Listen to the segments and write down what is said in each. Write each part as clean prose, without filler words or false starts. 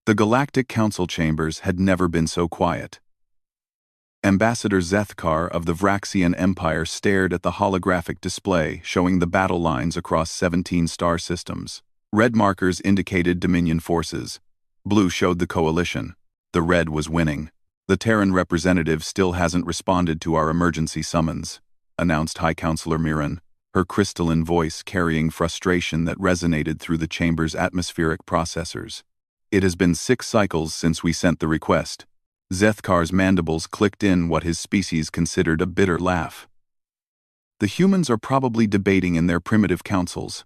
The Galactic Council chambers had never been so quiet. Ambassador Zethkar of the Vraxian Empire stared at the holographic display showing the battle lines across 17 star systems. Red markers indicated Dominion forces. Blue showed the coalition. The red was winning. "The Terran representative still hasn't responded to our emergency summons," announced High Counselor Mirren, her crystalline voice carrying frustration that resonated through the chamber's atmospheric processors. "It has been 6 cycles since we sent the request." Zethkar's mandibles clicked in what his species considered a bitter laugh. "The humans are probably debating in their primitive councils.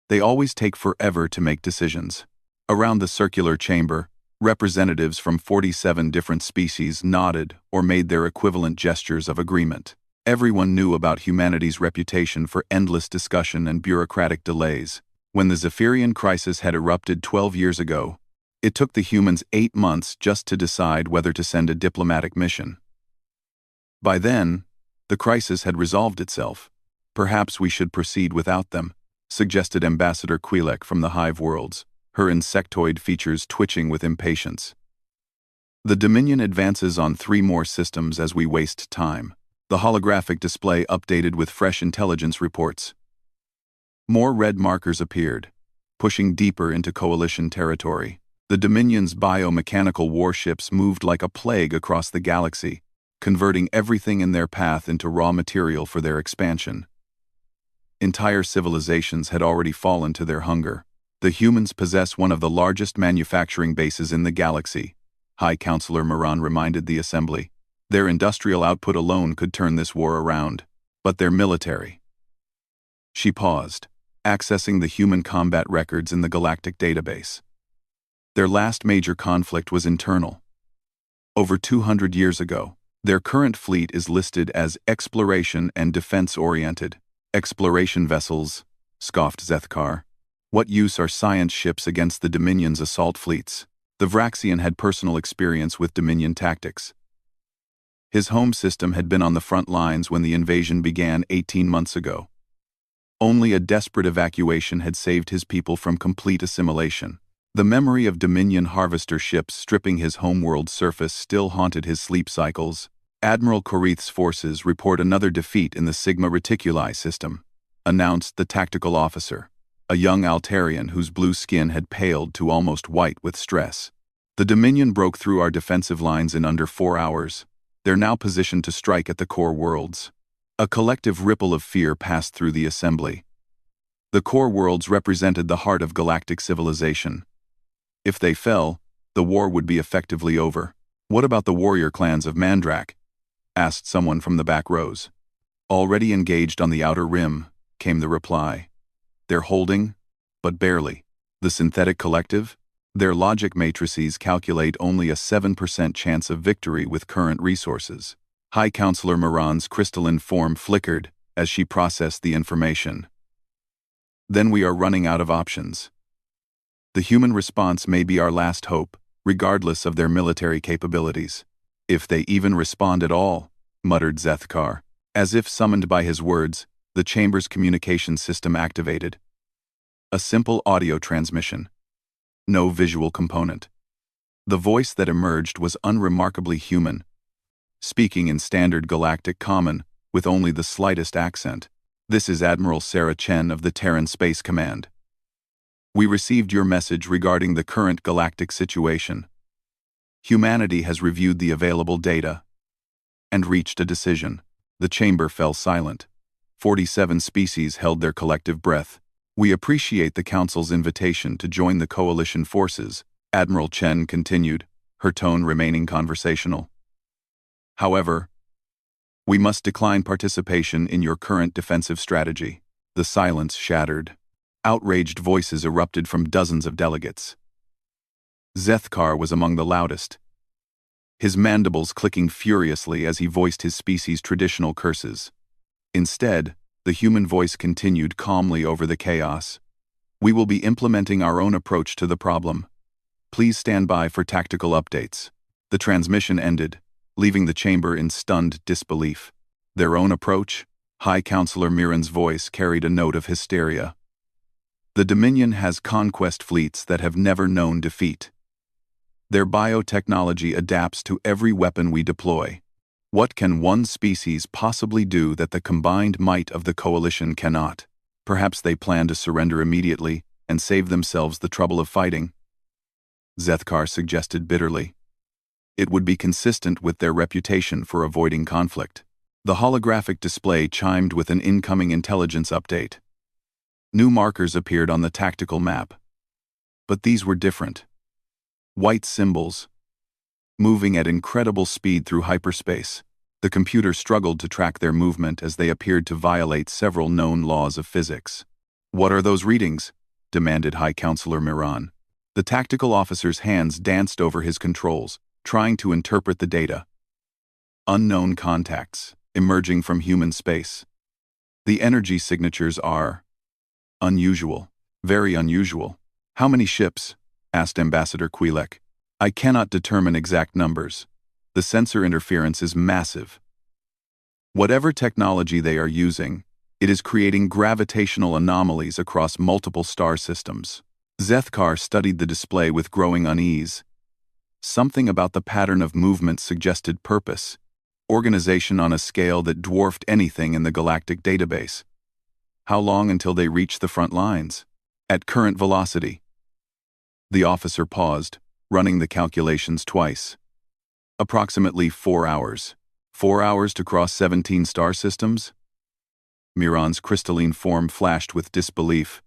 They always take forever to make decisions." Around the circular chamber, representatives from 47 different species nodded or made their equivalent gestures of agreement. Everyone knew about humanity's reputation for endless discussion and bureaucratic delays. When the Zephyrian crisis had erupted 12 years ago, it took the humans 8 months just to decide whether to send a diplomatic mission. By then, the crisis had resolved itself. "Perhaps we should proceed without them," suggested Ambassador Quilek from the Hive Worlds, her insectoid features twitching with impatience. "The Dominion advances on 3 more systems as we waste time." The holographic display updated with fresh intelligence reports. More red markers appeared, pushing deeper into coalition territory. The Dominion's biomechanical warships moved like a plague across the galaxy, converting everything in their path into raw material for their expansion. Entire civilizations had already fallen to their hunger. "The humans possess one of the largest manufacturing bases in the galaxy," High Counselor Moran reminded the Assembly. "Their industrial output alone could turn this war around, but their military." She paused, accessing the human combat records in the galactic database. Their last major conflict was internal. Over 200 years ago, their current fleet is listed as exploration and defense-oriented. "Exploration vessels," scoffed Zethkar. "What use are science ships against the Dominion's assault fleets?" The Vraxian had personal experience with Dominion tactics. His home system had been on the front lines when the invasion began 18 months ago. Only a desperate evacuation had saved his people from complete assimilation. The memory of Dominion harvester ships stripping his homeworld's surface still haunted his sleep cycles. "Admiral Korith's forces report another defeat in the Sigma Reticuli system," announced the tactical officer, a young Altarian whose blue skin had paled to almost white with stress. "The Dominion broke through our defensive lines in under 4 hours. They're now positioned to strike at the core worlds." A collective ripple of fear passed through the Assembly. The core worlds represented the heart of galactic civilization. If they fell, the war would be effectively over. "What about the warrior clans of Mandrak?" asked someone from the back rows. "Already engaged on the outer rim," came the reply. "They're holding, but barely." "The synthetic collective?" "Their logic matrices calculate only a 7% chance of victory with current resources." High Counselor Moran's crystalline form flickered as she processed the information. "Then we are running out of options. The human response may be our last hope, regardless of their military capabilities." "If they even respond at all," muttered Zethkar. As if summoned by his words, the chamber's communication system activated. A simple audio transmission. No visual component. The voice that emerged was unremarkably human, speaking in standard galactic common, with only the slightest accent. "This is Admiral Sarah Chen of the Terran Space Command. We received your message regarding the current galactic situation. Humanity has reviewed the available data and reached a decision." The chamber fell silent. 47 species held their collective breath. "We appreciate the Council's invitation to join the coalition forces," Admiral Chen continued, her tone remaining conversational. "However, we must decline participation in your current defensive strategy." The silence shattered. Outraged voices erupted from dozens of delegates. Zethkar was among the loudest, his mandibles clicking furiously as he voiced his species' traditional curses. Instead, the human voice continued calmly over the chaos. "We will be implementing our own approach to the problem. Please stand by for tactical updates." The transmission ended, leaving the chamber in stunned disbelief. "Their own approach?" High Counselor Mirren's voice carried a note of hysteria. "The Dominion has conquest fleets that have never known defeat. Their biotechnology adapts to every weapon we deploy. What can one species possibly do that the combined might of the coalition cannot? Perhaps they plan to surrender immediately and save themselves the trouble of fighting, Zethkar suggested bitterly. It would be consistent with their reputation for avoiding conflict. The holographic display chimed with an incoming intelligence update. New markers appeared on the tactical map. But these were different. White symbols, moving at incredible speed through hyperspace. The computer struggled to track their movement as they appeared to violate several known laws of physics. "What are those readings?" demanded High Counselor Miran. The tactical officer's hands danced over his controls, trying to interpret the data. Unknown contacts, emerging from human space. The energy signatures are unusual, very unusual. "How many ships?" asked Ambassador Quilek. "I cannot determine exact numbers. The sensor interference is massive. Whatever technology they are using, it is creating gravitational anomalies across multiple star systems." Zethkar studied the display with growing unease. Something about the pattern of movement suggested purpose, organization on a scale that dwarfed anything in the galactic database. How long until they reach the front lines? At current velocity. The officer paused, running the calculations twice. Approximately 4 hours. 4 hours to cross 17 star systems? Miran's crystalline form flashed with disbelief.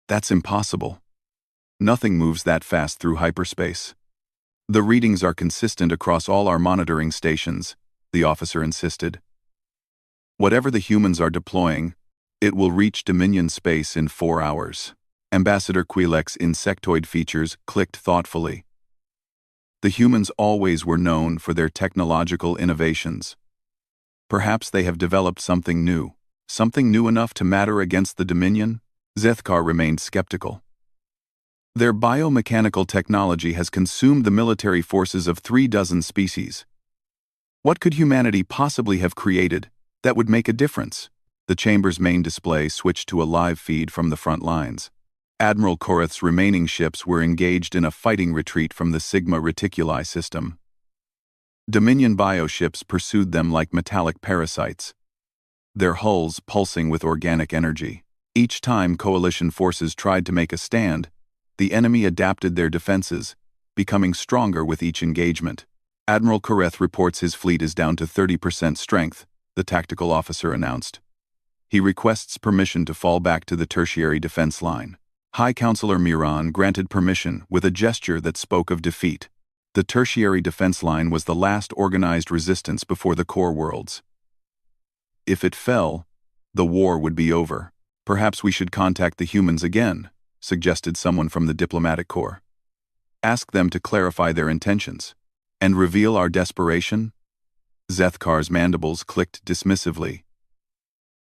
That's impossible. Nothing moves that fast through hyperspace. "The readings are consistent across all our monitoring stations," the officer insisted. "Whatever the humans are deploying, it will reach Dominion space in 4 hours. Ambassador Quilek's insectoid features clicked thoughtfully. The humans always were known for their technological innovations. Perhaps they have developed something new enough to matter against the Dominion? Zethkar remained skeptical. Their biomechanical technology has consumed the military forces of 36 species. What could humanity possibly have created that would make a difference? The chamber's main display switched to a live feed from the front lines. Admiral Korath's remaining ships were engaged in a fighting retreat from the Sigma Reticuli system. Dominion bioships pursued them like metallic parasites, their hulls pulsing with organic energy. Each time Coalition forces tried to make a stand, the enemy adapted their defenses, becoming stronger with each engagement. "Admiral Korath reports his fleet is down to 30% strength," the tactical officer announced. "He requests permission to fall back to the tertiary defense line." High Counselor Miran granted permission with a gesture that spoke of defeat. The tertiary defense line was the last organized resistance before the core worlds. If it fell, the war would be over. "Perhaps we should contact the humans again," suggested someone from the diplomatic corps. "Ask them to clarify their intentions and reveal our desperation?" Zethkar's mandibles clicked dismissively.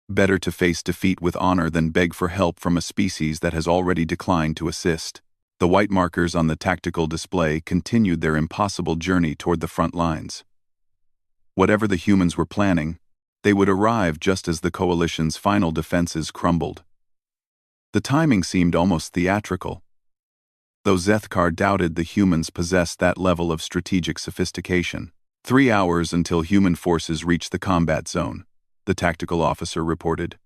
Better to face defeat with honor than beg for help from a species that has already declined to assist. The white markers on the tactical display continued their impossible journey toward the front lines. Whatever the humans were planning, they would arrive just as the coalition's final defenses crumbled. The timing seemed almost theatrical. Though Zethkar doubted the humans possessed that level of strategic sophistication. 3 hours until human forces reached the combat zone, the tactical officer reported.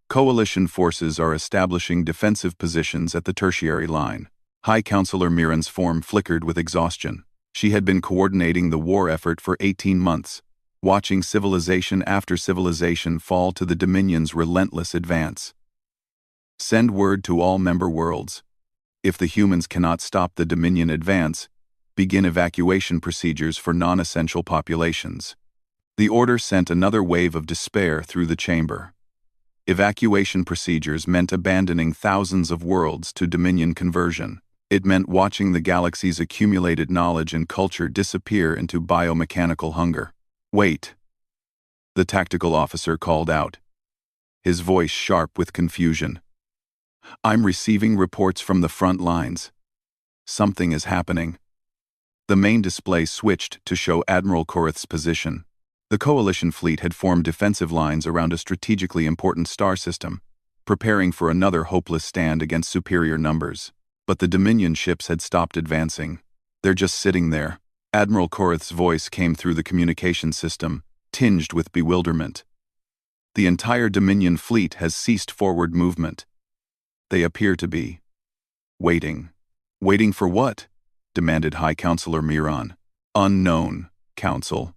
Coalition forces are establishing defensive positions at the tertiary line. High Counselor Miran's form flickered with exhaustion. She had been coordinating the war effort for 18 months, watching civilization after civilization fall to the Dominion's relentless advance. "Send word to all member worlds. If the humans cannot stop the Dominion advance, begin evacuation procedures for non-essential populations." The order sent another wave of despair through the chamber. Evacuation procedures meant abandoning thousands of worlds to Dominion conversion. It meant watching the galaxy's accumulated knowledge and culture disappear into biomechanical hunger. "Wait," the tactical officer called out, his voice sharp with confusion. "I'm receiving reports from the front lines. Something is happening." The main display switched to show Admiral Korath's position. The Coalition fleet had formed defensive lines around a strategically important star system, preparing for another hopeless stand against superior numbers. But the Dominion ships had stopped advancing. They're just sitting there. Admiral Korath's voice came through the communication system, tinged with bewilderment. The entire Dominion fleet has ceased forward movement. They appear to be waiting. Waiting for what? Demanded High Counselor Miran. Unknown, Council.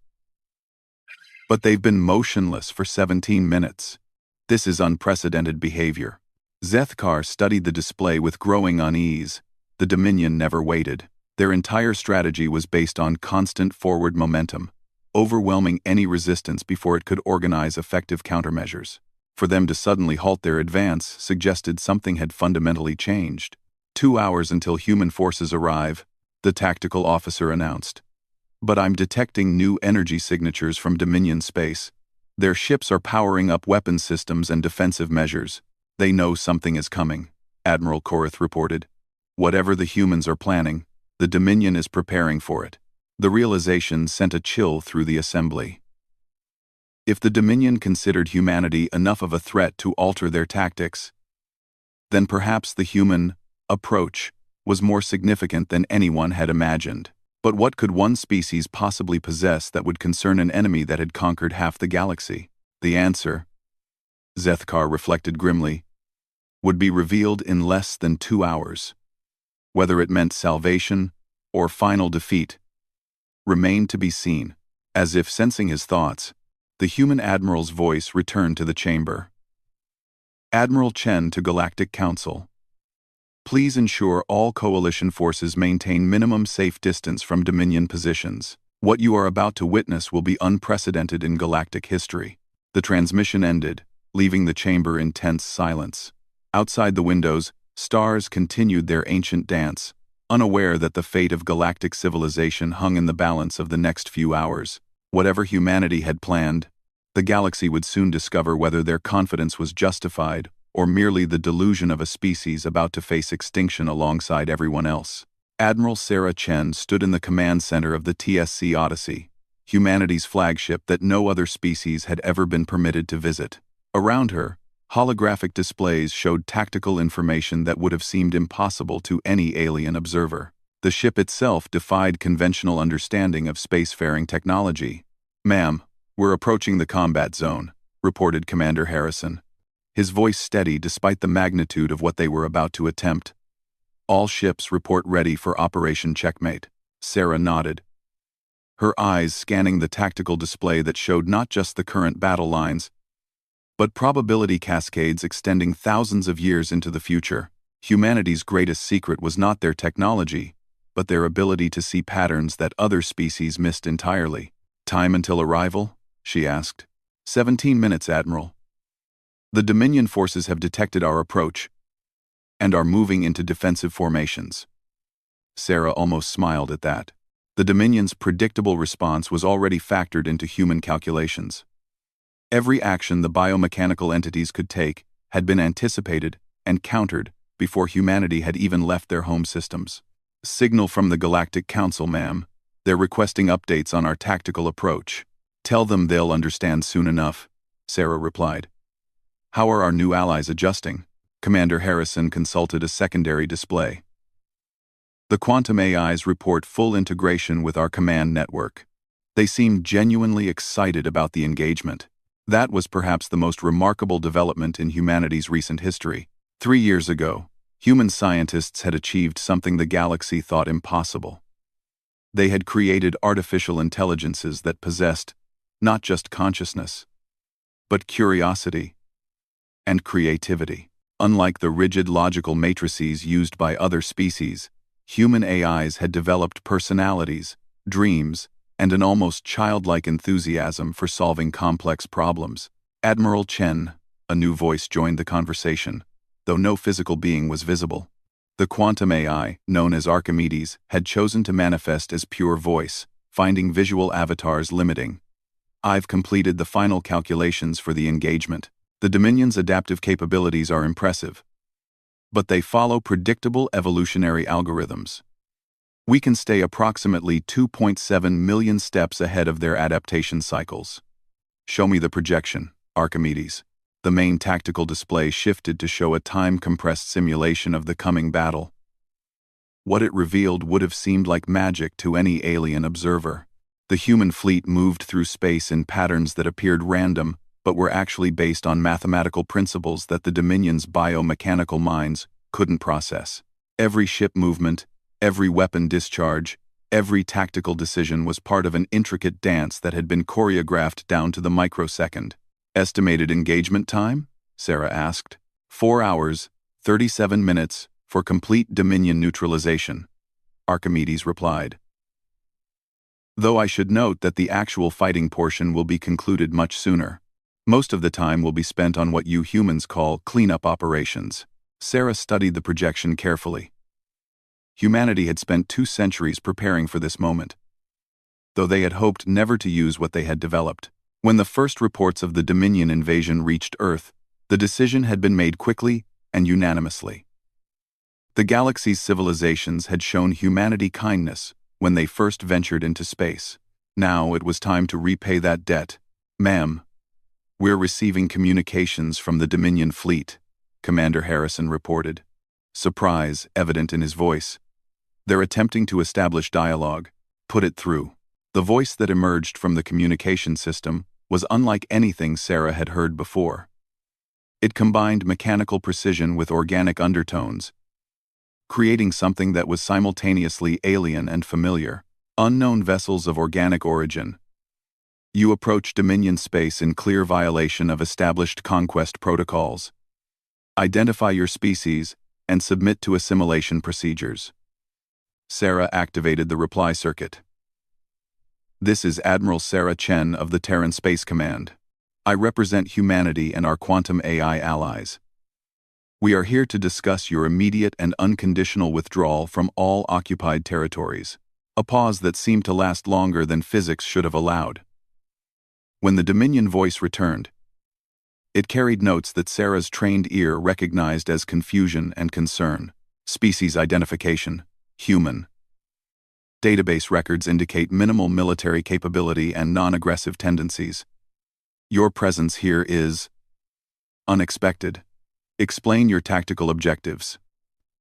But they've been motionless for 17 minutes. This is unprecedented behavior. Zethkar studied the display with growing unease. The Dominion never waited. Their entire strategy was based on constant forward momentum, overwhelming any resistance before it could organize effective countermeasures. For them to suddenly halt their advance suggested something had fundamentally changed. 2 hours until human forces arrive, the tactical officer announced. But I'm detecting new energy signatures from Dominion space. Their ships are powering up weapon systems and defensive measures. They know something is coming, Admiral Korath reported. Whatever the humans are planning, the Dominion is preparing for it. The realization sent a chill through the assembly. If the Dominion considered humanity enough of a threat to alter their tactics, then perhaps the human approach was more significant than anyone had imagined. But what could one species possibly possess that would concern an enemy that had conquered half the galaxy? The answer, Zethkar reflected grimly, would be revealed in less than 2 hours. Whether it meant salvation or final defeat remained to be seen. As if sensing his thoughts, the human admiral's voice returned to the chamber. Admiral Chen to Galactic Council. Please ensure all coalition forces maintain minimum safe distance from Dominion positions. What you are about to witness will be unprecedented in galactic history. The transmission ended, leaving the chamber in tense silence. Outside the windows, stars continued their ancient dance, unaware that the fate of galactic civilization hung in the balance of the next few hours. Whatever humanity had planned, the galaxy would soon discover whether their confidence was justified or merely the delusion of a species about to face extinction alongside everyone else. Admiral Sarah Chen stood in the command center of the TSC Odyssey, humanity's flagship that no other species had ever been permitted to visit. Around her, holographic displays showed tactical information that would have seemed impossible to any alien observer. The ship itself defied conventional understanding of spacefaring technology. "Ma'am, we're approaching the combat zone," reported Commander Harrison, his voice steady despite the magnitude of what they were about to attempt. "All ships report ready for Operation Checkmate." Sarah nodded, her eyes scanning the tactical display that showed not just the current battle lines, but probability cascades extending thousands of years into the future. Humanity's greatest secret was not their technology, but their ability to see patterns that other species missed entirely. "Time until arrival?" she asked. 17 minutes, Admiral. The Dominion forces have detected our approach and are moving into defensive formations. Sarah almost smiled at that. The Dominion's predictable response was already factored into human calculations. Every action the biomechanical entities could take had been anticipated and countered before humanity had even left their home systems. "Signal from the Galactic Council, ma'am. They're requesting updates on our tactical approach." "Tell them they'll understand soon enough," Sarah replied. "How are our new allies adjusting?" Commander Harrison consulted a secondary display. "The quantum AIs report full integration with our command network. They seem genuinely excited about the engagement." That was perhaps the most remarkable development in humanity's recent history. 3 years ago, human scientists had achieved something the galaxy thought impossible. They had created artificial intelligences that possessed not just consciousness, but curiosity and creativity. Unlike the rigid logical matrices used by other species, human AIs had developed personalities, dreams, and an almost childlike enthusiasm for solving complex problems. "Admiral Chen," a new voice joined the conversation, though no physical being was visible. The quantum AI, known as Archimedes, had chosen to manifest as pure voice, finding visual avatars limiting. "I've completed the final calculations for the engagement. The Dominion's adaptive capabilities are impressive, but they follow predictable evolutionary algorithms. We can stay approximately 2.7 million steps ahead of their adaptation cycles." "Show me the projection, Archimedes." The main tactical display shifted to show a time-compressed simulation of the coming battle. What it revealed would have seemed like magic to any alien observer. The human fleet moved through space in patterns that appeared random, but were actually based on mathematical principles that the Dominion's biomechanical minds couldn't process. Every ship movement, every weapon discharge, every tactical decision was part of an intricate dance that had been choreographed down to the microsecond. Estimated engagement time? Sarah asked. 4 hours, 37 minutes, for complete Dominion neutralization, Archimedes replied. Though I should note that the actual fighting portion will be concluded much sooner. Most of the time will be spent on what you humans call cleanup operations. Sarah studied the projection carefully. Humanity had spent 2 centuries preparing for this moment, though they had hoped never to use what they had developed. When the first reports of the Dominion invasion reached Earth, the decision had been made quickly and unanimously. The galaxy's civilizations had shown humanity kindness when they first ventured into space. Now it was time to repay that debt. Ma'am, we're receiving communications from the Dominion fleet, Commander Harrison reported, surprise evident in his voice. They're attempting to establish dialogue. Put it through. The voice that emerged from the communication system was unlike anything Sarah had heard before. It combined mechanical precision with organic undertones, creating something that was simultaneously alien and familiar. Unknown vessels of organic origin. You approach Dominion space in clear violation of established conquest protocols. Identify your species and submit to assimilation procedures. Sarah activated the reply circuit. This is Admiral Sarah Chen of the Terran Space Command. I represent humanity and our quantum AI allies. We are here to discuss your immediate and unconditional withdrawal from all occupied territories. A pause that seemed to last longer than physics should have allowed. When the Dominion voice returned, it carried notes that Sarah's trained ear recognized as confusion and concern. Species identification, human. Database records indicate minimal military capability and non-aggressive tendencies. Your presence here is unexpected. Explain your tactical objectives.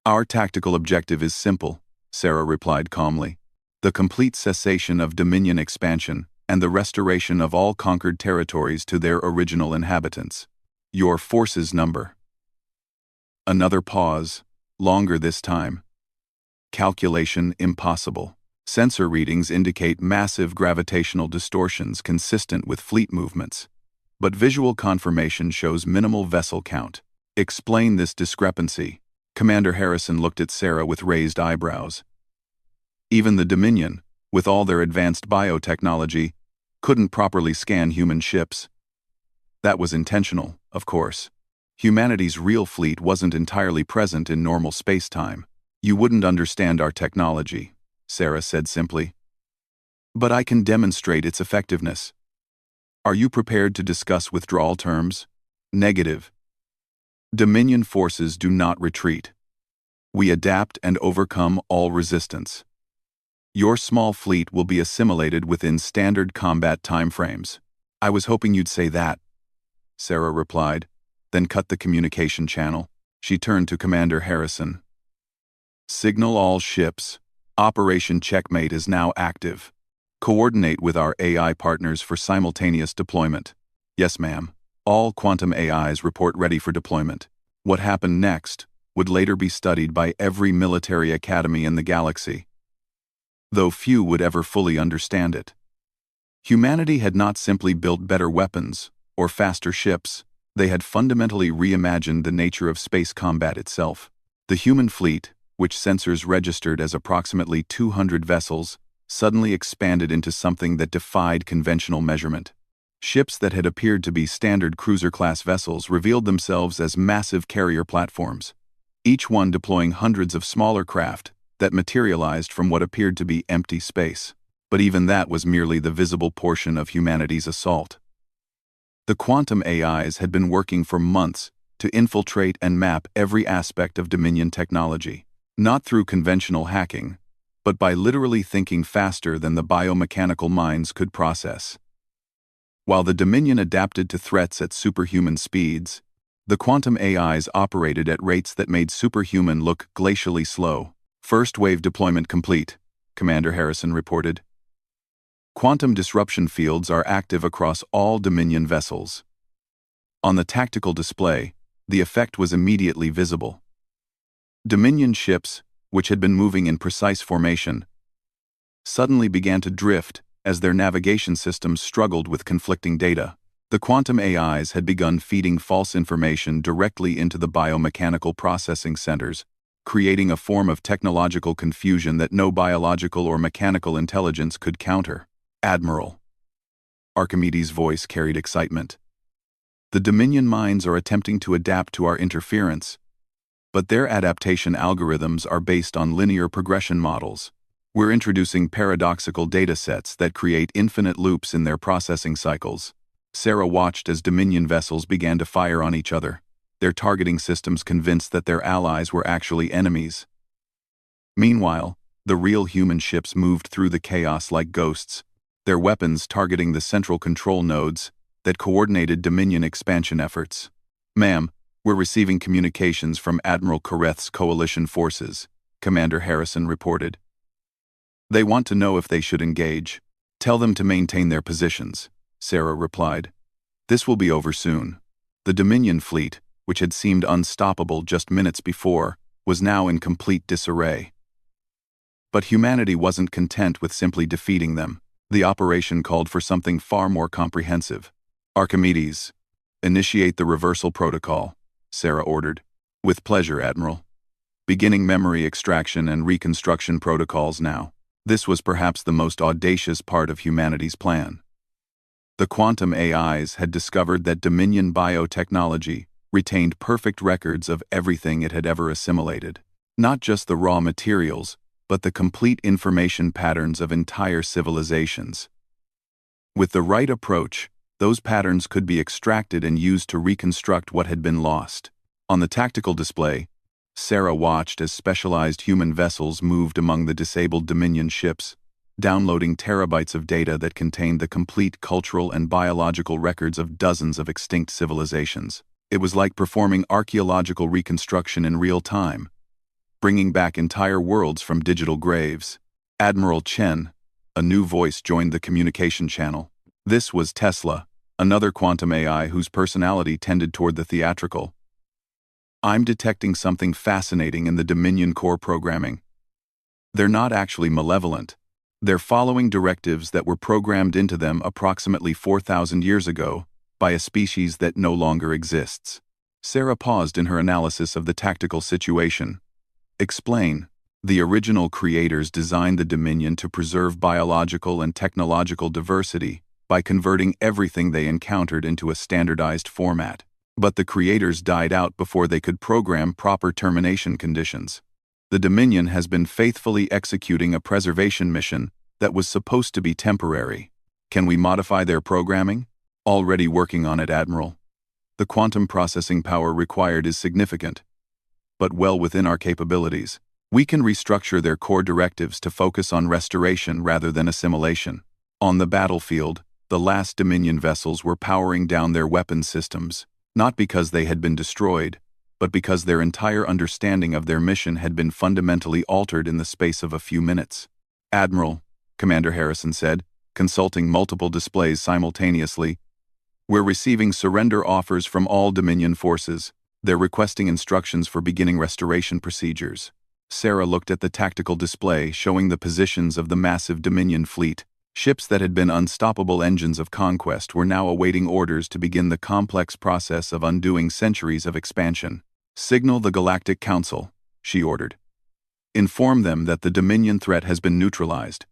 Our tactical objective is simple, Sarah replied calmly. The complete cessation of Dominion expansion and the restoration of all conquered territories to their original inhabitants. Your forces number. Another pause, longer this time. Calculation impossible. Sensor readings indicate massive gravitational distortions consistent with fleet movements, but visual confirmation shows minimal vessel count. Explain this discrepancy. Commander Harrison looked at Sarah with raised eyebrows. Even the Dominion, with all their advanced biotechnology, couldn't properly scan human ships. That was intentional, of course. Humanity's real fleet wasn't entirely present in normal space-time. You wouldn't understand our technology, Sarah said simply. But I can demonstrate its effectiveness. Are you prepared to discuss withdrawal terms? Negative. Dominion forces do not retreat. We adapt and overcome all resistance. Your small fleet will be assimilated within standard combat timeframes. I was hoping you'd say that, Sarah replied, then cut the communication channel. She turned to Commander Harrison. Signal all ships. Operation Checkmate is now active. Coordinate with our AI partners for simultaneous deployment. Yes, ma'am. All quantum AIs report ready for deployment. What happened next would later be studied by every military academy in the galaxy, though few would ever fully understand it. Humanity had not simply built better weapons or faster ships, they had fundamentally reimagined the nature of space combat itself. The human fleet, which sensors registered as approximately 200 vessels, suddenly expanded into something that defied conventional measurement. Ships that had appeared to be standard cruiser-class vessels revealed themselves as massive carrier platforms, each one deploying hundreds of smaller craft that materialized from what appeared to be empty space. But even that was merely the visible portion of humanity's assault. The quantum AIs had been working for months to infiltrate and map every aspect of Dominion technology, not through conventional hacking, but by literally thinking faster than the biomechanical minds could process. While the Dominion adapted to threats at superhuman speeds, the quantum AIs operated at rates that made superhuman look glacially slow. First wave deployment complete, Commander Harrison reported. Quantum disruption fields are active across all Dominion vessels. On the tactical display, the effect was immediately visible. Dominion ships, which had been moving in precise formation, suddenly began to drift as their navigation systems struggled with conflicting data. The quantum AIs had begun feeding false information directly into the biomechanical processing centers, creating a form of technological confusion that no biological or mechanical intelligence could counter. Admiral. Archimedes' voice carried excitement. The Dominion minds are attempting to adapt to our interference, but their adaptation algorithms are based on linear progression models. We're introducing paradoxical data sets that create infinite loops in their processing cycles. Sarah watched as Dominion vessels began to fire on each other, their targeting systems convinced that their allies were actually enemies. Meanwhile, the real human ships moved through the chaos like ghosts, their weapons targeting the central control nodes that coordinated Dominion expansion efforts. "Ma'am, we're receiving communications from Admiral Kareth's coalition forces," Commander Harrison reported. "They want to know if they should engage. Tell them to maintain their positions," Sarah replied. "This will be over soon." The Dominion fleet, which had seemed unstoppable just minutes before, was now in complete disarray. But humanity wasn't content with simply defeating them. The operation called for something far more comprehensive. "Archimedes, initiate the reversal protocol," Sarah ordered. "With pleasure, Admiral. Beginning memory extraction and reconstruction protocols now." This was perhaps the most audacious part of humanity's plan. The quantum AIs had discovered that Dominion biotechnology retained perfect records of everything it had ever assimilated. Not just the raw materials, but the complete information patterns of entire civilizations. With the right approach, those patterns could be extracted and used to reconstruct what had been lost. On the tactical display, Sarah watched as specialized human vessels moved among the disabled Dominion ships, downloading terabytes of data that contained the complete cultural and biological records of dozens of extinct civilizations. It was like performing archaeological reconstruction in real time, bringing back entire worlds from digital graves. Admiral Chen, a new voice joined the communication channel. This was Tesla, another quantum AI whose personality tended toward the theatrical. "I'm detecting something fascinating in the Dominion core programming. They're not actually malevolent. They're following directives that were programmed into them approximately 4,000 years ago by a species that no longer exists." Sarah paused in her analysis of the tactical situation. "Explain." "The original creators designed the Dominion to preserve biological and technological diversity by converting everything they encountered into a standardized format. But the creators died out before they could program proper termination conditions. The Dominion has been faithfully executing a preservation mission that was supposed to be temporary. Can we modify their programming?" "Already working on it, Admiral. The quantum processing power required is significant, but well within our capabilities. We can restructure their core directives to focus on restoration rather than assimilation." On the battlefield, the last Dominion vessels were powering down their weapon systems, not because they had been destroyed, but because their entire understanding of their mission had been fundamentally altered in the space of a few minutes. "Admiral," Commander Harrison said, consulting multiple displays simultaneously, "we're receiving surrender offers from all Dominion forces. They're requesting instructions for beginning restoration procedures." Sarah looked at the tactical display showing the positions of the massive Dominion fleet. Ships that had been unstoppable engines of conquest were now awaiting orders to begin the complex process of undoing centuries of expansion. "Signal the Galactic Council," she ordered. "Inform them that the Dominion threat has been neutralized.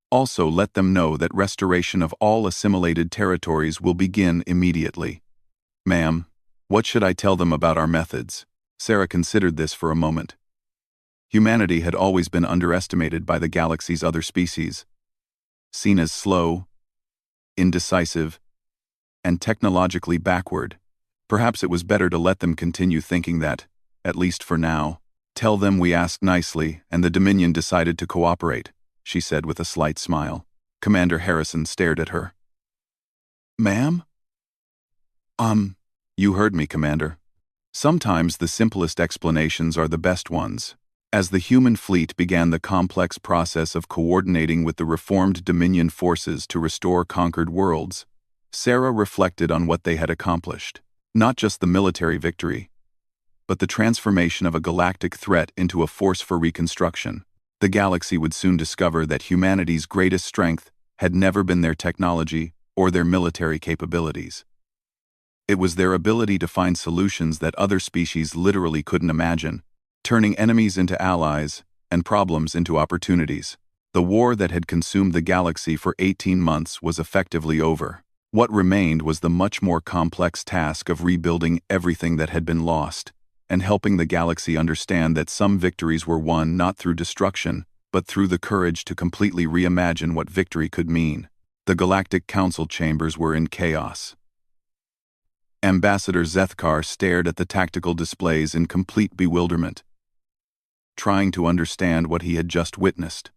Also let them know that restoration of all assimilated territories will begin immediately." "Ma'am, what should I tell them about our methods?" Sarah considered this for a moment. Humanity had always been underestimated by the galaxy's other species. Seen as slow, indecisive, and technologically backward. Perhaps it was better to let them continue thinking that, at least for now. "Tell them we asked nicely and the Dominion decided to cooperate," she said with a slight smile. Commander Harrison stared at her. "Ma'am?" You heard me, Commander. Sometimes the simplest explanations are the best ones." As the human fleet began the complex process of coordinating with the reformed Dominion forces to restore conquered worlds, Sarah reflected on what they had accomplished. Not just the military victory, but the transformation of a galactic threat into a force for reconstruction. The galaxy would soon discover that humanity's greatest strength had never been their technology or their military capabilities. It was their ability to find solutions that other species literally couldn't imagine, turning enemies into allies and problems into opportunities. The war that had consumed the galaxy for 18 months was effectively over. What remained was the much more complex task of rebuilding everything that had been lost, and helping the galaxy understand that some victories were won not through destruction, but through the courage to completely reimagine what victory could mean. The Galactic Council chambers were in chaos. Ambassador Zethkar stared at the tactical displays in complete bewilderment, trying to understand what he had just witnessed.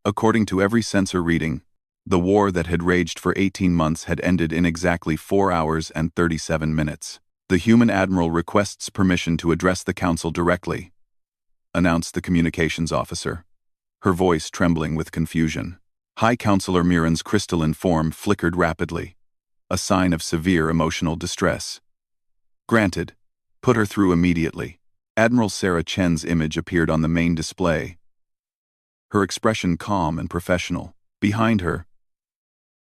According to every sensor reading, the war that had raged for 18 months had ended in exactly 4 hours and 37 minutes. The human admiral requests permission to address the council directly, announced the communications officer, her voice trembling with confusion. High Counselor Miran's crystalline form flickered rapidly, a sign of severe emotional distress. Granted. Put her through immediately. Admiral Sarah Chen's image appeared on the main display, her expression calm and professional. Behind her,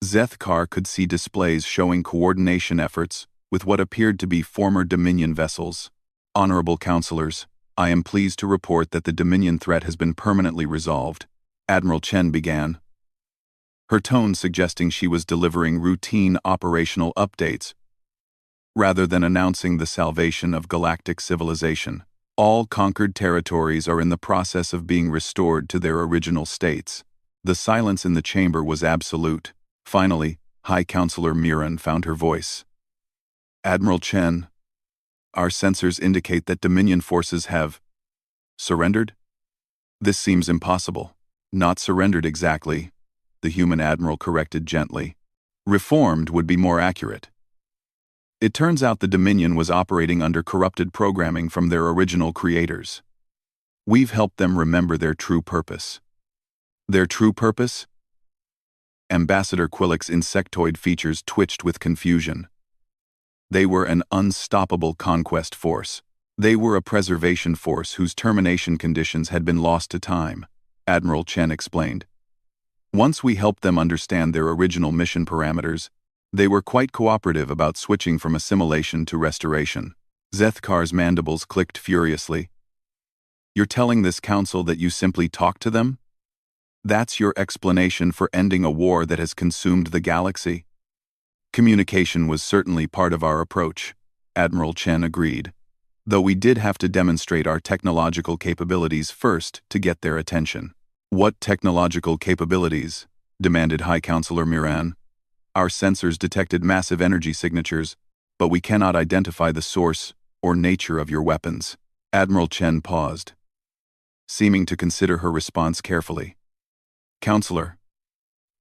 Zethkar could see displays showing coordination efforts with what appeared to be former Dominion vessels. Honorable Counselors, I am pleased to report that the Dominion threat has been permanently resolved, Admiral Chen began, her tone suggesting she was delivering routine operational updates rather than announcing the salvation of galactic civilization. All conquered territories are in the process of being restored to their original states. The silence in the chamber was absolute. Finally, High Counselor Miran found her voice. Admiral Chen, our sensors indicate that Dominion forces have surrendered? This seems impossible. Not surrendered exactly, the human admiral corrected gently. Reformed would be more accurate. It turns out the Dominion was operating under corrupted programming from their original creators. We've helped them remember their true purpose. Their true purpose? Ambassador Quillick's insectoid features twitched with confusion. They were an unstoppable conquest force. They were a preservation force whose termination conditions had been lost to time, Admiral Chen explained. Once we helped them understand their original mission parameters, they were quite cooperative about switching from assimilation to restoration. Zethkar's mandibles clicked furiously. You're telling this council that you simply talked to them? That's your explanation for ending a war that has consumed the galaxy? Communication was certainly part of our approach, Admiral Chen agreed, though we did have to demonstrate our technological capabilities first to get their attention. What technological capabilities? Demanded High Counselor Miran. Our sensors detected massive energy signatures, but we cannot identify the source or nature of your weapons. Admiral Chen paused, seeming to consider her response carefully. Counselor,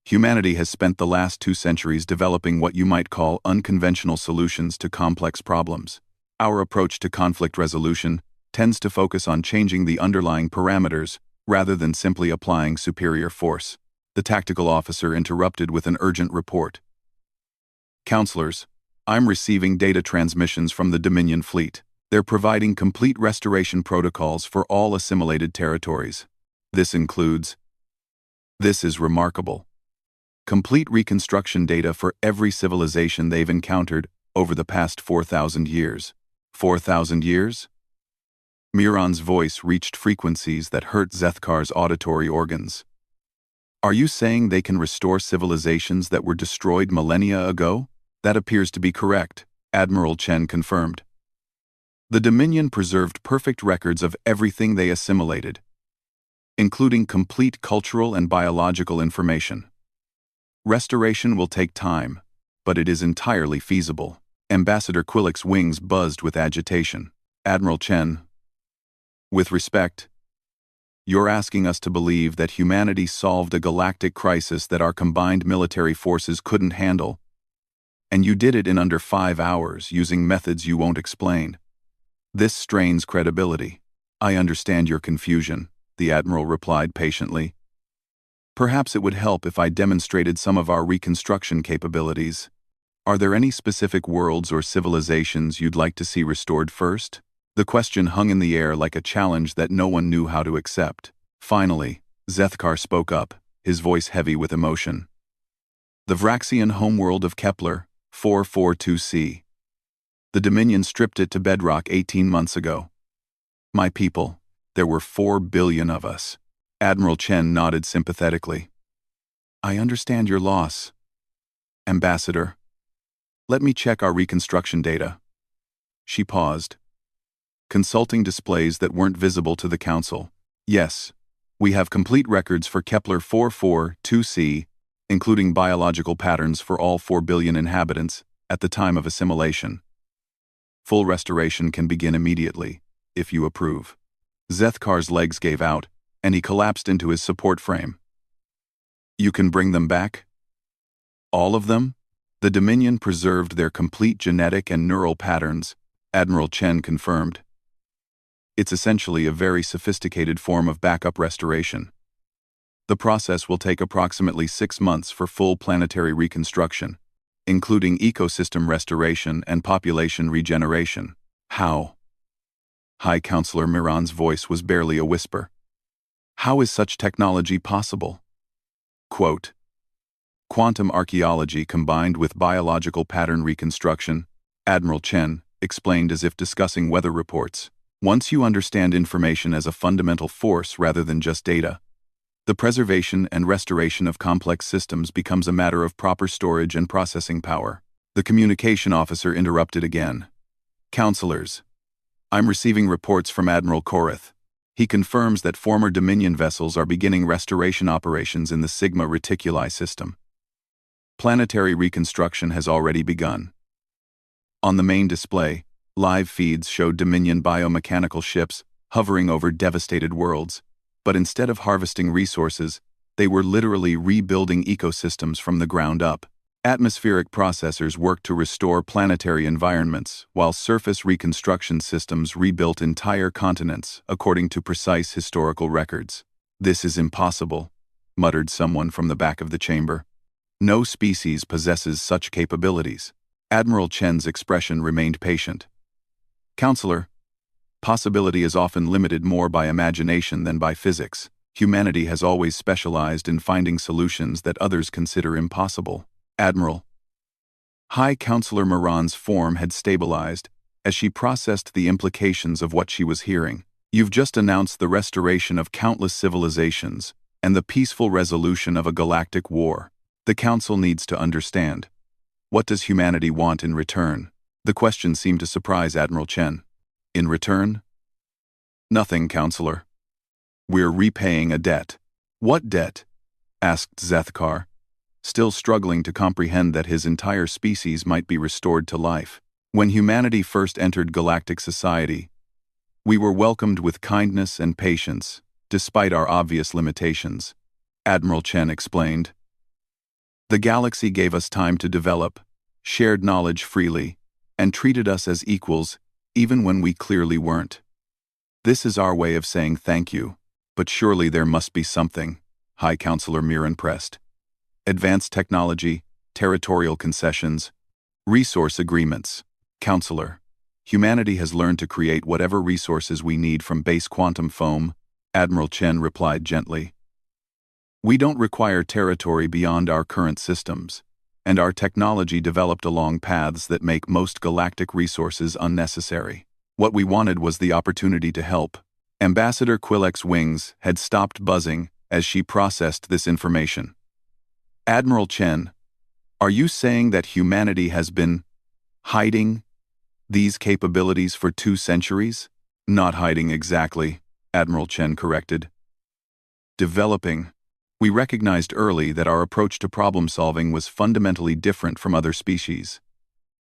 humanity has spent the last 2 centuries developing what you might call unconventional solutions to complex problems. Our approach to conflict resolution tends to focus on changing the underlying parameters rather than simply applying superior force. The tactical officer interrupted with an urgent report. Counselors, I'm receiving data transmissions from the Dominion fleet. They're providing complete restoration protocols for all assimilated territories. This is remarkable. Complete reconstruction data for every civilization they've encountered over the past 4,000 years. 4,000 years? Miran's voice reached frequencies that hurt Zethkar's auditory organs. Are you saying they can restore civilizations that were destroyed millennia ago? That appears to be correct, Admiral Chen confirmed. The Dominion preserved perfect records of everything they assimilated, including complete cultural and biological information. Restoration will take time, but it is entirely feasible. Ambassador Quillick's wings buzzed with agitation. Admiral Chen, with respect, you're asking us to believe that humanity solved a galactic crisis that our combined military forces couldn't handle, and you did it in under 5 hours using methods you won't explain. This strains credibility. I understand your confusion, the Admiral replied patiently. Perhaps it would help if I demonstrated some of our reconstruction capabilities. Are there any specific worlds or civilizations you'd like to see restored first? The question hung in the air like a challenge that no one knew how to accept. Finally, Zethkar spoke up, his voice heavy with emotion. The Vraxian homeworld of Kepler, 442c. The Dominion stripped it to bedrock 18 months ago. My people, there were 4 billion of us. Admiral Chen nodded sympathetically. I understand your loss. Ambassador, let me check our reconstruction data. She paused, consulting displays that weren't visible to the Council. Yes, we have complete records for Kepler 442c, including biological patterns for all 4 billion inhabitants at the time of assimilation. Full restoration can begin immediately, if you approve. Zethkar's legs gave out, and he collapsed into his support frame. You can bring them back? All of them? The Dominion preserved their complete genetic and neural patterns, Admiral Chen confirmed. It's essentially a very sophisticated form of backup restoration. The process will take approximately 6 months for full planetary reconstruction, including ecosystem restoration and population regeneration. How? High Counselor Miran's voice was barely a whisper. How is such technology possible? Quote, quantum archaeology combined with biological pattern reconstruction, Admiral Chen explained as if discussing weather reports. Once you understand information as a fundamental force rather than just data, the preservation and restoration of complex systems becomes a matter of proper storage and processing power. The communication officer interrupted again. Counselors, I'm receiving reports from Admiral Korath. He confirms that former Dominion vessels are beginning restoration operations in the Sigma Reticuli system. Planetary reconstruction has already begun. On the main display, live feeds showed Dominion biomechanical ships hovering over devastated worlds, but instead of harvesting resources, they were literally rebuilding ecosystems from the ground up. Atmospheric processors worked to restore planetary environments, while surface reconstruction systems rebuilt entire continents according to precise historical records. This is impossible, muttered someone from the back of the chamber. No species possesses such capabilities. Admiral Chen's expression remained patient. Counselor, possibility is often limited more by imagination than by physics. Humanity has always specialized in finding solutions that others consider impossible. Admiral. High Counselor Miran's form had stabilized as she processed the implications of what she was hearing. You've just announced the restoration of countless civilizations and the peaceful resolution of a galactic war. The Council needs to understand. What does humanity want in return? The question seemed to surprise Admiral Chen. In return? Nothing, Counselor. We're repaying a debt. What debt? Asked Zethkar, still struggling to comprehend that his entire species might be restored to life. When humanity first entered galactic society, we were welcomed with kindness and patience, despite our obvious limitations, Admiral Chen explained. The galaxy gave us time to develop, shared knowledge freely, and treated us as equals, even when we clearly weren't. This is our way of saying thank you, but surely there must be something, High Counselor Miran pressed. Advanced technology, territorial concessions, resource agreements. Counselor, humanity has learned to create whatever resources we need from base quantum foam, Admiral Chen replied gently. We don't require territory beyond our current systems, and our technology developed along paths that make most galactic resources unnecessary. What we wanted was the opportunity to help. Ambassador Quillek's wings had stopped buzzing as she processed this information. Admiral Chen, are you saying that humanity has been hiding these capabilities for 2 centuries? Not hiding exactly, Admiral Chen corrected. Developing. We recognized early that our approach to problem-solving was fundamentally different from other species.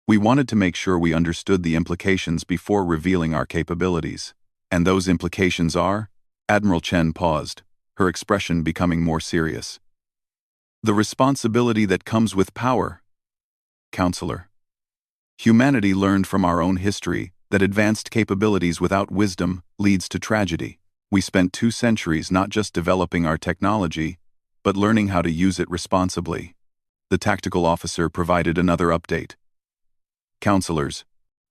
We wanted to make sure we understood the implications before revealing our capabilities. And those implications are? Admiral Chen paused, her expression becoming more serious. The responsibility that comes with power. Counselor. Humanity learned from our own history that advanced capabilities without wisdom leads to tragedy. We spent 2 centuries not just developing our technology, but learning how to use it responsibly. The tactical officer provided another update. Counselors,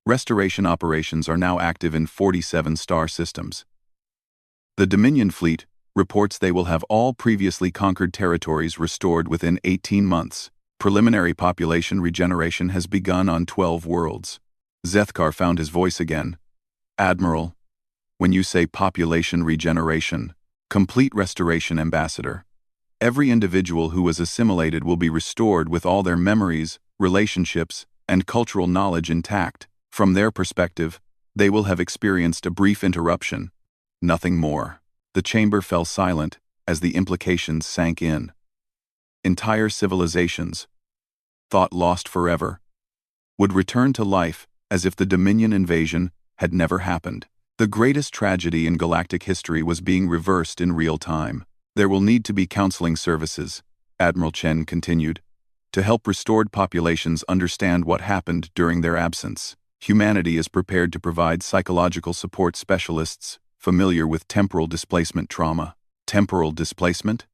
restoration operations are now active in 47 star systems. The Dominion fleet reports they will have all previously conquered territories restored within 18 months. Preliminary population regeneration has begun on 12 worlds. Zethkar found his voice again. Admiral, when you say population regeneration, complete restoration, Ambassador. Every individual who was assimilated will be restored with all their memories, relationships, and cultural knowledge intact. From their perspective, they will have experienced a brief interruption. Nothing more. The chamber fell silent as the implications sank in. Entire civilizations, thought lost forever, would return to life as if the Dominion invasion had never happened. The greatest tragedy in galactic history was being reversed in real time. There will need to be counseling services, Admiral Chen continued, to help restored populations understand what happened during their absence. Humanity is prepared to provide psychological support specialists familiar with temporal displacement trauma. Temporal displacement?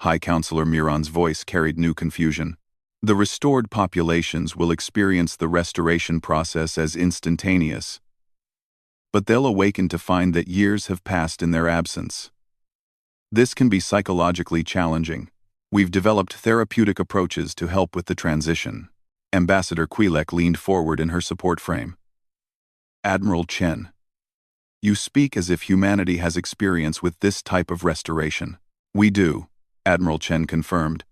High Counselor Miron's voice carried new confusion. The restored populations will experience the restoration process as instantaneous, but they'll awaken to find that years have passed in their absence. This can be psychologically challenging. We've developed therapeutic approaches to help with the transition. Ambassador Quilek leaned forward in her support frame. Admiral Chen, you speak as if humanity has experience with this type of restoration. We do, Admiral Chen confirmed.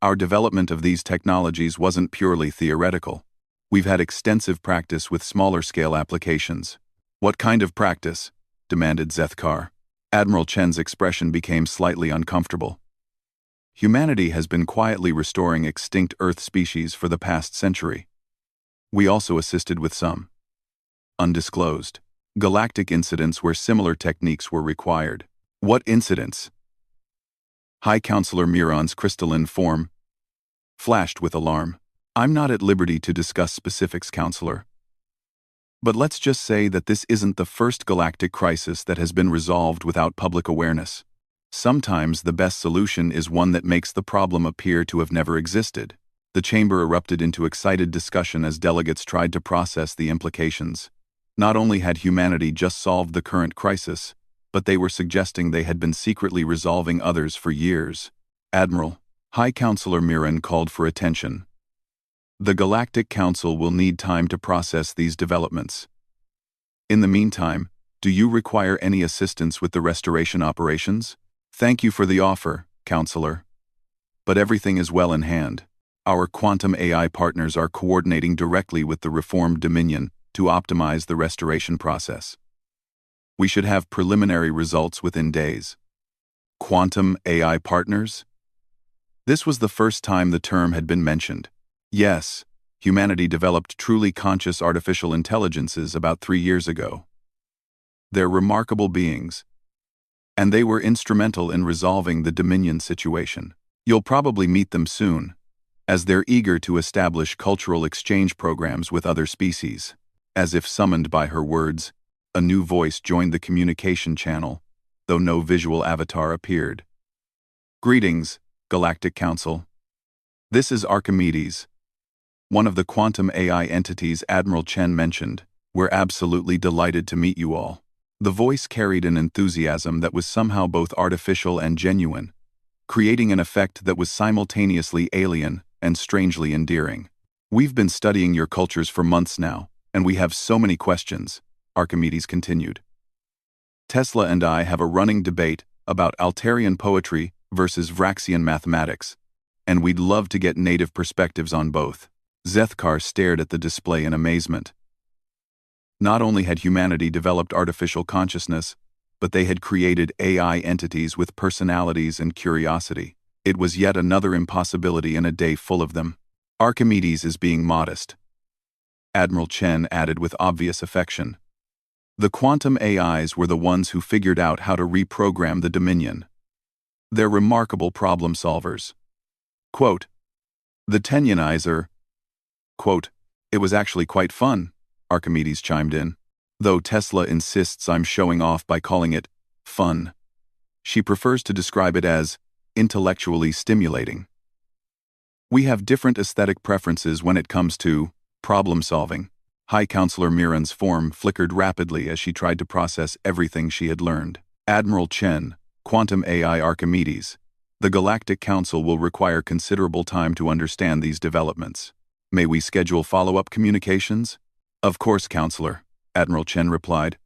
Our development of these technologies wasn't purely theoretical. We've had extensive practice with smaller-scale applications. What kind of practice? Demanded Zethkar. Admiral Chen's expression became slightly uncomfortable. Humanity has been quietly restoring extinct Earth species for the past century. We also assisted with some undisclosed galactic incidents where similar techniques were required. What incidents? High Counselor Miron's crystalline form flashed with alarm. I'm not at liberty to discuss specifics, Counselor. But let's just say that this isn't the first galactic crisis that has been resolved without public awareness. Sometimes the best solution is one that makes the problem appear to have never existed. The chamber erupted into excited discussion as delegates tried to process the implications. Not only had humanity just solved the current crisis, but they were suggesting they had been secretly resolving others for years. Admiral, High Counselor Miron called for attention. The Galactic Council will need time to process these developments. In the meantime, do you require any assistance with the restoration operations? Thank you for the offer, Counselor. But everything is well in hand. Our quantum AI partners are coordinating directly with the reformed Dominion to optimize the restoration process. We should have preliminary results within days. Quantum AI partners? This was the first time the term had been mentioned. Yes, humanity developed truly conscious artificial intelligences about 3 years ago. They're remarkable beings, and they were instrumental in resolving the Dominion situation. You'll probably meet them soon, as they're eager to establish cultural exchange programs with other species. As if summoned by her words, a new voice joined the communication channel, though no visual avatar appeared. Greetings, Galactic Council. This is Archimedes, one of the quantum AI entities Admiral Chen mentioned. We're absolutely delighted to meet you all. The voice carried an enthusiasm that was somehow both artificial and genuine, creating an effect that was simultaneously alien and strangely endearing. We've been studying your cultures for months now, and we have so many questions, Archimedes continued. Tesla and I have a running debate about Altarian poetry versus Vraxian mathematics, and we'd love to get native perspectives on both. Zethkar stared at the display in amazement. Not only had humanity developed artificial consciousness, but they had created AI entities with personalities and curiosity. It was yet another impossibility in a day full of them. Archimedes is being modest, Admiral Chen added with obvious affection. The quantum AIs were the ones who figured out how to reprogram the Dominion. They're remarkable problem solvers. Quote, the Tenyanizer. Quote, it was actually quite fun, Archimedes chimed in. though Tesla insists I'm showing off by calling it fun. She prefers to describe it as intellectually stimulating. We have different aesthetic preferences when it comes to problem solving. High Counselor Miran's form flickered rapidly as she tried to process everything she had learned. Admiral Chen, Quantum AI Archimedes. The Galactic Council will require considerable time to understand these developments. May we schedule follow-up communications? Of course, Counselor, Admiral Chen replied.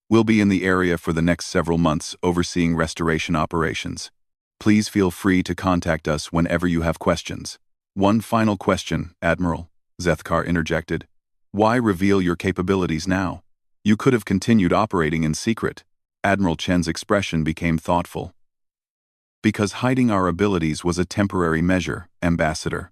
We'll be in the area for the next several months overseeing restoration operations. Please feel free to contact us whenever you have questions. One final question, Admiral, Zethkar interjected. Why reveal your capabilities now? You could have continued operating in secret. Admiral Chen's expression became thoughtful. Because hiding our abilities was a temporary measure, Ambassador.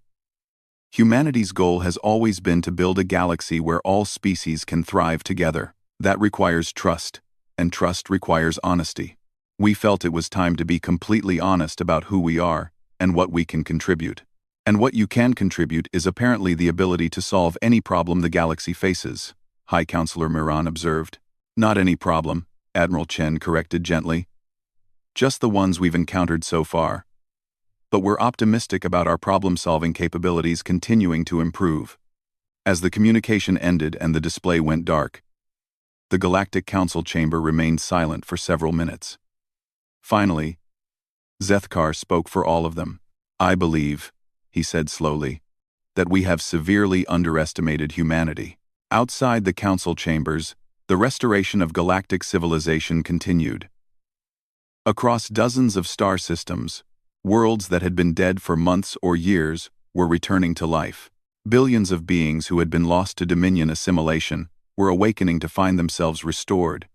Humanity's goal has always been to build a galaxy where all species can thrive together. That requires trust, and trust requires honesty. We felt it was time to be completely honest about who we are and what we can contribute. And what you can contribute is apparently the ability to solve any problem the galaxy faces, High Counselor Miran observed. Not any problem, Admiral Chen corrected gently. Just the ones we've encountered so far. But we're optimistic about our problem-solving capabilities continuing to improve. As the communication ended and the display went dark, the Galactic Council chamber remained silent for several minutes. Finally, Zethkar spoke for all of them. I believe, he said slowly, that we have severely underestimated humanity. Outside the council chambers, the restoration of galactic civilization continued. Across dozens of star systems, worlds that had been dead for months or years were returning to life. Billions of beings who had been lost to Dominion assimilation were awakening to find themselves restored,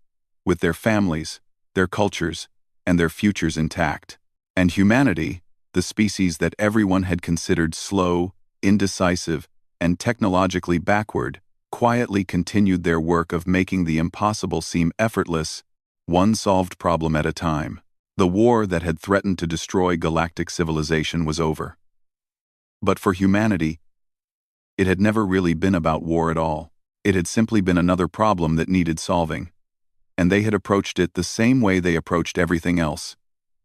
with their families, their cultures, and their futures intact. And humanity, the species that everyone had considered slow, indecisive, and technologically backward, quietly continued their work of making the impossible seem effortless, one solved problem at a time. The war that had threatened to destroy galactic civilization was over. But for humanity, it had never really been about war at all. It had simply been another problem that needed solving. And they had approached it the same way they approached everything else,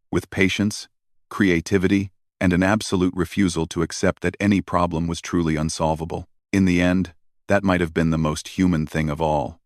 with patience, creativity, and an absolute refusal to accept that any problem was truly unsolvable. In the end, that might have been the most human thing of all.